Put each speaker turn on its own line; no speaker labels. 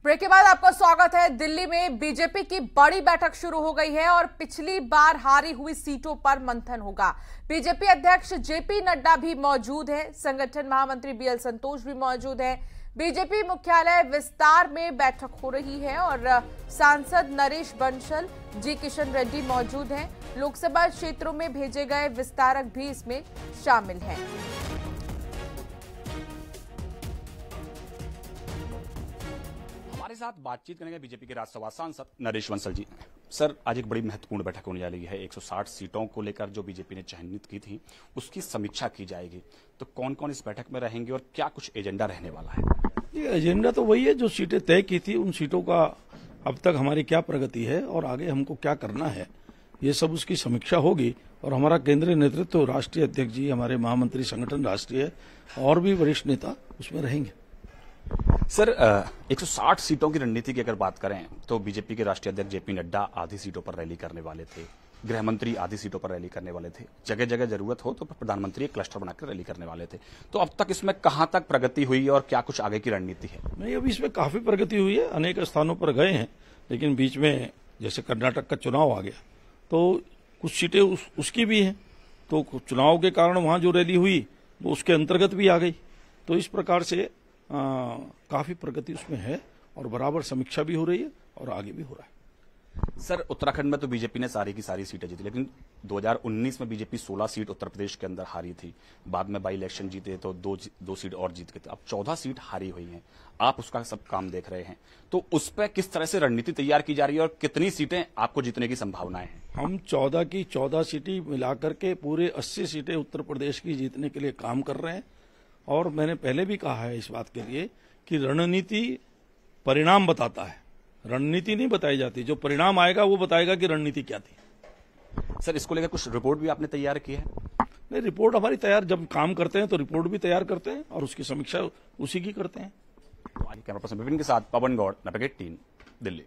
Break के बाद आपका स्वागत है। दिल्ली में बीजेपी की बड़ी बैठक शुरू हो गई है और पिछली बार हारी हुई सीटों पर मंथन होगा। बीजेपी अध्यक्ष जेपी नड्डा भी मौजूद है, संगठन महामंत्री बीएल संतोष भी मौजूद है। बीजेपी मुख्यालय विस्तार में बैठक हो रही है और सांसद नरेश बंसल, जी किशन रेड्डी मौजूद हैं। लोकसभा क्षेत्रों में भेजे गए विस्तारक भी इसमें शामिल हैं।
हमारे साथ बातचीत करेंगे बीजेपी के राज्यसभा सांसद नरेश बंसल जी। सर, आज एक बड़ी महत्वपूर्ण बैठक होने जा रही है। 160 सीटों को लेकर जो बीजेपी ने चयनित की थी उसकी समीक्षा की जाएगी, तो कौन कौन इस बैठक में रहेंगे और क्या कुछ एजेंडा रहने वाला है?
ये एजेंडा तो वही है जो सीटें तय की थी, उन सीटों का अब तक हमारी क्या प्रगति है और आगे हमको क्या करना है, ये सब उसकी समीक्षा होगी। और हमारा केंद्रीय नेतृत्व, राष्ट्रीय अध्यक्ष जी, हमारे महामंत्री संगठन राष्ट्रीय और भी वरिष्ठ नेता उसमें रहेंगे।
सर, 160 सीटों की रणनीति की अगर बात करें तो बीजेपी के राष्ट्रीय अध्यक्ष जेपी नड्डा आधी सीटों पर रैली करने वाले थे, गृह मंत्री आधी सीटों पर रैली करने वाले थे, जगह जगह जरूरत हो तो प्रधानमंत्री एक क्लस्टर बनाकर रैली करने वाले थे। तो अब तक इसमें कहां तक प्रगति हुई और क्या कुछ आगे की रणनीति है?
नहीं, अभी इसमें काफी प्रगति हुई है, अनेक स्थानों पर गए हैं, लेकिन बीच में जैसे कर्नाटक का चुनाव आ गया तो कुछ सीटें उसकी भी हैं, तो चुनाव के कारण वहां जो रैली हुई वो उसके अंतर्गत भी आ गई। तो इस प्रकार से काफी प्रगति उसमें है और बराबर समीक्षा भी हो रही है और आगे भी हो रहा है।
सर, उत्तराखंड में तो बीजेपी ने सारी की सारी सीटें जीती, लेकिन 2019 में बीजेपी 16 सीट उत्तर प्रदेश के अंदर हारी थी। बाद में बाई इलेक्शन जीते तो दो सीट और जीत गए थे। अब 14 सीट हारी हुई हैं। आप उसका सब काम देख रहे हैं, तो उस पर किस तरह से रणनीति तैयार की जा रही है और कितनी सीटें आपको जीतने की संभावनाएं हैं?
हम 14 की 14 सीटें मिलाकर के पूरे 80 सीटें उत्तर प्रदेश की जीतने के लिए काम कर रहे हैं। और मैंने पहले भी कहा है इस बात के लिए कि रणनीति परिणाम बताता है, रणनीति नहीं बताई जाती। जो परिणाम आएगा वो बताएगा कि रणनीति क्या थी।
सर, इसको लेकर कुछ रिपोर्ट भी आपने तैयार की है?
नहीं, रिपोर्ट हमारी तैयार, जब काम करते हैं तो रिपोर्ट भी तैयार करते हैं और उसकी समीक्षा उसी की करते हैं।
तो आज कैमरा पर्सन विपिन के साथ पवन गौड़, नपगेट 3, दिल्ली।